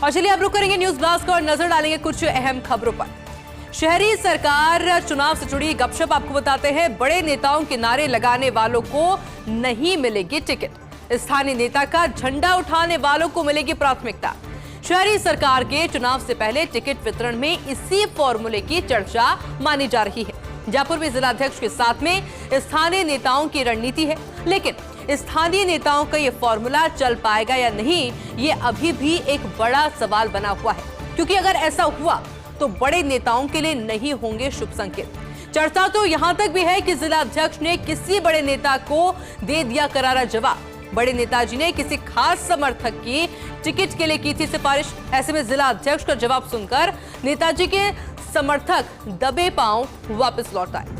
और चलिए अब रुक करेंगे न्यूज ब्लास्ट को और नजर डालेंगे कुछ अहम खबरों पर। शहरी सरकार चुनाव से जुड़ी गपशप आपको बताते हैं। बड़े नेताओं के नारे लगाने वालों को नहीं मिलेगी टिकट, स्थानीय नेता का झंडा उठाने वालों को मिलेगी प्राथमिकता। शहरी सरकार के चुनाव से पहले टिकट वितरण में इसी फॉर्मूले की चर्चा मानी जा रही है। जयपुर में जिलाध्यक्ष के साथ में स्थानीय नेताओं की रणनीति है, लेकिन स्थानीय नेताओं का ये फॉर्मूला चल पाएगा या नहीं, ये अभी भी एक बड़ा सवाल बना हुआ है, क्योंकि अगर ऐसा हुआ तो बड़े नेताओं के लिए नहीं होंगे शुभ संकेत। चर्चा तो यहां तक भी है कि जिलाध्यक्ष ने किसी बड़े नेता को दे दिया करारा जवाब। बड़े नेताजी ने किसी खास समर्थक की टिकट के लिए की थी सिफारिश। ऐसे में जिलाध्यक्ष का जवाब सुनकर नेताजी के समर्थक दबे पांव वापस लौट आए।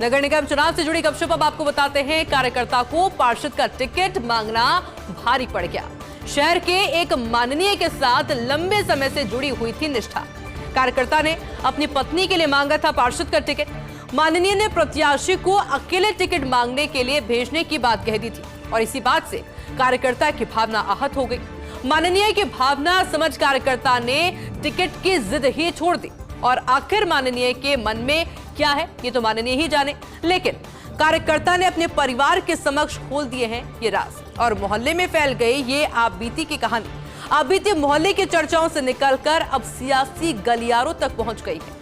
नगर निगम चुनाव से जुड़ी गपशप अब आपको बताते हैं। कार्यकर्ता को पार्षद का टिकट मांगना भारी पड़ गया। शहर के एक माननीय के साथ लंबे समय से जुड़ी हुई थी निष्ठा। कार्यकर्ता ने अपनी पत्नी के लिए मांगा था पार्षद का टिकट। माननीय ने प्रत्याशी को अकेले टिकट मांगने के लिए भेजने की बात कह दी थी और इसी बात से कार्यकर्ता की भावना आहत हो गई। माननीय की भावना समझ कार्यकर्ता ने टिकट की जिद ही छोड़ दी और आखिर माननीय के मन में क्या है ये तो माननीय ही जाने, लेकिन कार्यकर्ता ने अपने परिवार के समक्ष खोल दिए हैं ये राज और मोहल्ले में फैल गई ये आपबीती की कहानी। आपबीती मोहल्ले की चर्चाओं से निकलकर अब सियासी गलियारों तक पहुंच गई है।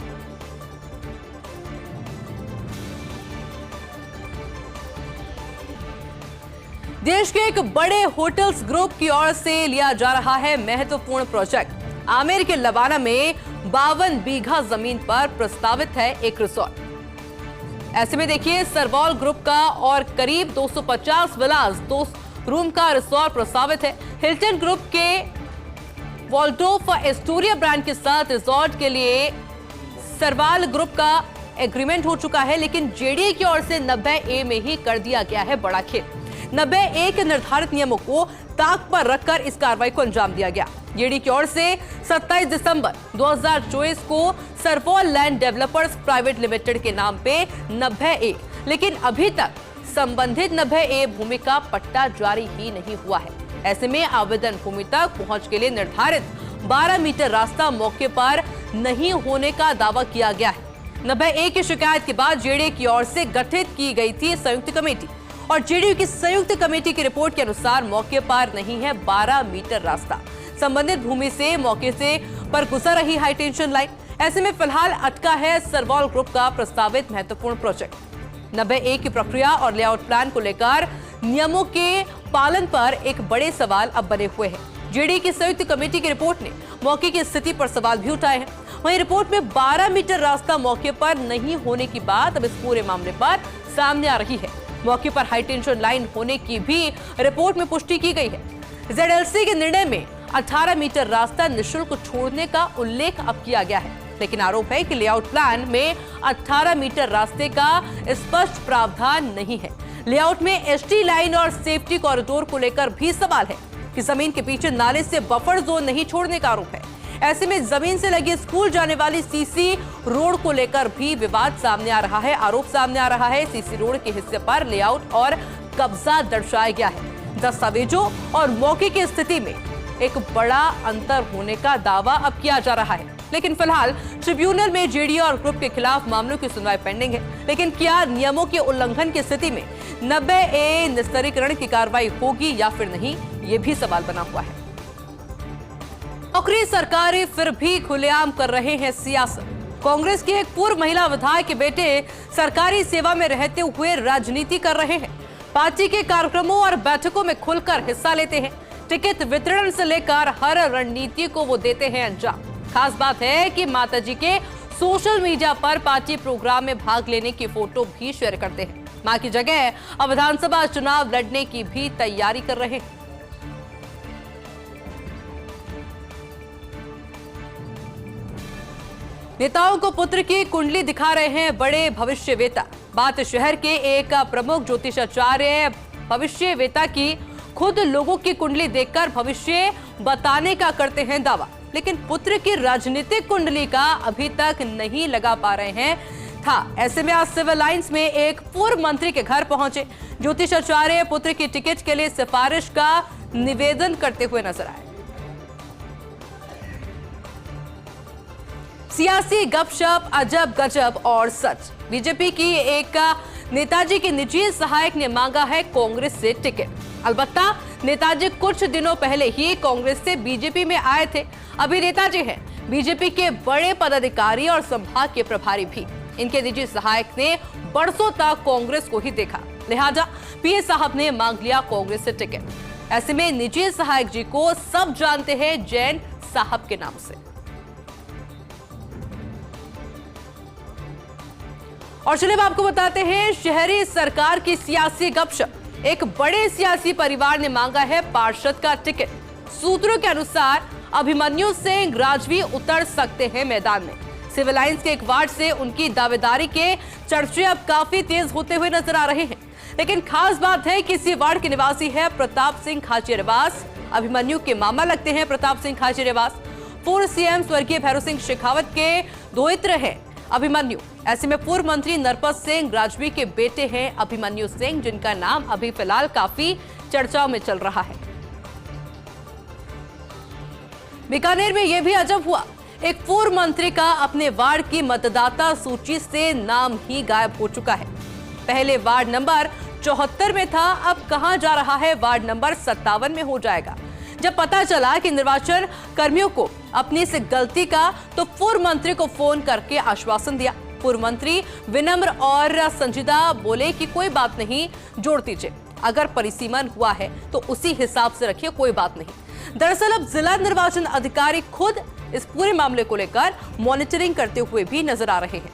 देश के एक बड़े होटल्स ग्रुप की ओर से लिया जा रहा है महत्वपूर्ण प्रोजेक्ट। आमेर के लवाना में 52 बीघा जमीन पर प्रस्तावित है एक रिसोर्ट। ऐसे में देखिए सरवॉल ग्रुप का और करीब 250 विलास 2 रूम का रिसोर्ट प्रस्तावित है। हिल्टन ग्रुप के वॉल्डोर्फ एस्टोरिया ब्रांड के साथ रिसोर्ट के लिए सरवाल ग्रुप का एग्रीमेंट हो चुका है, लेकिन जेडीए की ओर से 90A में ही कर दिया गया है बड़ा खेल। 90A के निर्धारित नियमों को ताक पर रखकर इस कार्रवाई को अंजाम दिया गया। जेडी की ओर से 27 दिसंबर 2024 को सरवॉल लैंड डेवलपर्स प्राइवेट लिमिटेड के नाम पे 90A, लेकिन अभी तक संबंधित 90A भूमि का पट्टा जारी ही नहीं हुआ है। ऐसे में आवेदन भूमि तक पहुंच के लिए निर्धारित 12 मीटर रास्ता मौके पर नहीं होने का दावा किया गया है। 90A की शिकायत के बाद जेडीए की ओर से गठित की गई थी संयुक्त कमेटी और जेडीयू की संयुक्त कमेटी की रिपोर्ट के अनुसार मौके पर नहीं है 12 मीटर रास्ता। संबंधित भूमि से मौके से पर गुजर रही हाई टेंशन लाइन। ऐसे में फिलहाल अटका है सरवॉल ग्रुप का प्रस्तावित महत्वपूर्ण प्रोजेक्ट। 90A की प्रक्रिया और लेआउट प्लान को लेकर नियमों के पालन पर एक बड़े सवाल अब बने हुए हैं। जेडीयू की संयुक्त कमेटी की रिपोर्ट ने मौके की स्थिति पर सवाल भी उठाए हैं। वहीं रिपोर्ट में 12 मीटर रास्ता मौके पर नहीं होने की बात अब इस पूरे मामले पर सामने आ रही है। मौके पर हाई टेंशन लाइन होने की भी रिपोर्ट में पुष्टि की गई है। जेडएलसी के निर्णय में 18 मीटर रास्ता निःशुल्क छोड़ने का उल्लेख अब किया गया है, लेकिन आरोप है कि लेआउट प्लान में 18 मीटर रास्ते का स्पष्ट प्रावधान नहीं है। लेआउट में एसटी लाइन और सेफ्टी कॉरिडोर को लेकर भी सवाल है कि जमीन के पीछे नाले से बफर जोन नहीं छोड़ने का आरोप है। ऐसे में जमीन से लगी स्कूल जाने वाली सीसी रोड को लेकर भी विवाद सामने आ रहा है। आरोप सामने आ रहा है सीसी रोड के हिस्से पर लेआउट और कब्जा दर्शाया गया है। दस्तावेजों और मौके की स्थिति में एक बड़ा अंतर होने का दावा अब किया जा रहा है, लेकिन फिलहाल ट्रिब्यूनल में जेडीयू और ग्रुप के खिलाफ मामलों की सुनवाई पेंडिंग है। लेकिन क्या नियमों के उल्लंघन की स्थिति में 90A निस्तारीकरण की कार्रवाई होगी या फिर नहीं, ये भी सवाल बना हुआ है। नौकरी सरकारी फिर भी खुलेआम कर रहे हैं सियासत। कांग्रेस की एक पूर्व महिला विधायक के बेटे सरकारी सेवा में रहते हुए राजनीति कर रहे हैं। पार्टी के कार्यक्रमों और बैठकों में खुलकर हिस्सा लेते हैं। टिकट वितरण से लेकर हर रणनीति को वो देते हैं अंजाम। खास बात है कि माताजी के सोशल मीडिया पर पार्टी प्रोग्राम में भाग लेने की फोटो भी शेयर करते हैं। मां की जगह अब विधानसभा चुनाव लड़ने की भी तैयारी कर रहे हैं। नेताओं को पुत्र की कुंडली दिखा रहे हैं बड़े भविष्यवेता। बात शहर के एक प्रमुख ज्योतिषाचार्य भविष्यवेता की। खुद लोगों की कुंडली देखकर भविष्य बताने का करते हैं दावा, लेकिन पुत्र की राजनीतिक कुंडली का अभी तक नहीं लगा पा रहे हैं था। ऐसे में आज सिविल लाइंस में एक पूर्व मंत्री के घर पहुंचे ज्योतिष आचार्य पुत्र की टिकट के लिए सिफारिश का निवेदन करते हुए नजर आए। सियासी गपशप, अजब गजब और सच। बीजेपी की एक नेताजी के निजी सहायक ने मांगा है कांग्रेस से टिकट। अलबत्ता नेताजी कुछ दिनों पहले ही कांग्रेस से बीजेपी में आए थे। अभी नेताजी हैं बीजेपी के बड़े पदाधिकारी और संभाग के प्रभारी भी। इनके निजी सहायक ने बरसों तक कांग्रेस को ही देखा, लिहाजा पीए साहब ने मांग लिया कांग्रेस से टिकट। ऐसे में निजी सहायक जी को सब जानते हैं जैन साहब के नाम से। और चलिए आपको बताते हैं शहरी सरकार की सियासी गपशप। एक बड़े सियासी परिवार ने मांगा है पार्षद का टिकट। सूत्रों के अनुसार अभिमन्यु सिंह राजवी उतर सकते हैं मैदान में। सिविल लाइंस के एक वार्ड से उनकी दावेदारी के चर्चे अब काफी तेज होते हुए नजर आ रहे हैं। लेकिन खास बात है कि इसी वार्ड के निवासी है प्रताप सिंह खाचरियावास। अभिमन्यु के मामा लगते हैं प्रताप सिंह खाचरियावास। पूर्व सीएम स्वर्गीय भैरव सिंह शेखावत के दोहित्र हैं अभिमन्यु। ऐसे में पूर्व मंत्री नरपत सिंह राजवी के बेटे हैं अभिमन्यु सिंह, जिनका नाम अभी फिलहाल काफी चर्चाओं में चल रहा है। बीकानेर में यह भी अजब हुआ, एक पूर्व मंत्री का अपने वार्ड की मतदाता सूची से नाम ही गायब हो चुका है। पहले वार्ड नंबर 74 में था, अब कहां जा रहा है, वार्ड नंबर 57 में हो जाएगा। जब पता चला कि निर्वाचन कर्मियों को अपनी इस गलती का, तो पूर्व मंत्री को फोन करके आश्वासन दिया। पूर्व मंत्री विनम्र और संजीदा बोले कि कोई बात नहीं, जोड़ दीजिए, अगर परिसीमन हुआ है तो उसी हिसाब से रखिए, कोई बात नहीं। दरअसल अब जिला निर्वाचन अधिकारी खुद इस पूरे मामले को लेकर मॉनिटरिंग करते हुए भी नजर आ रहे हैं।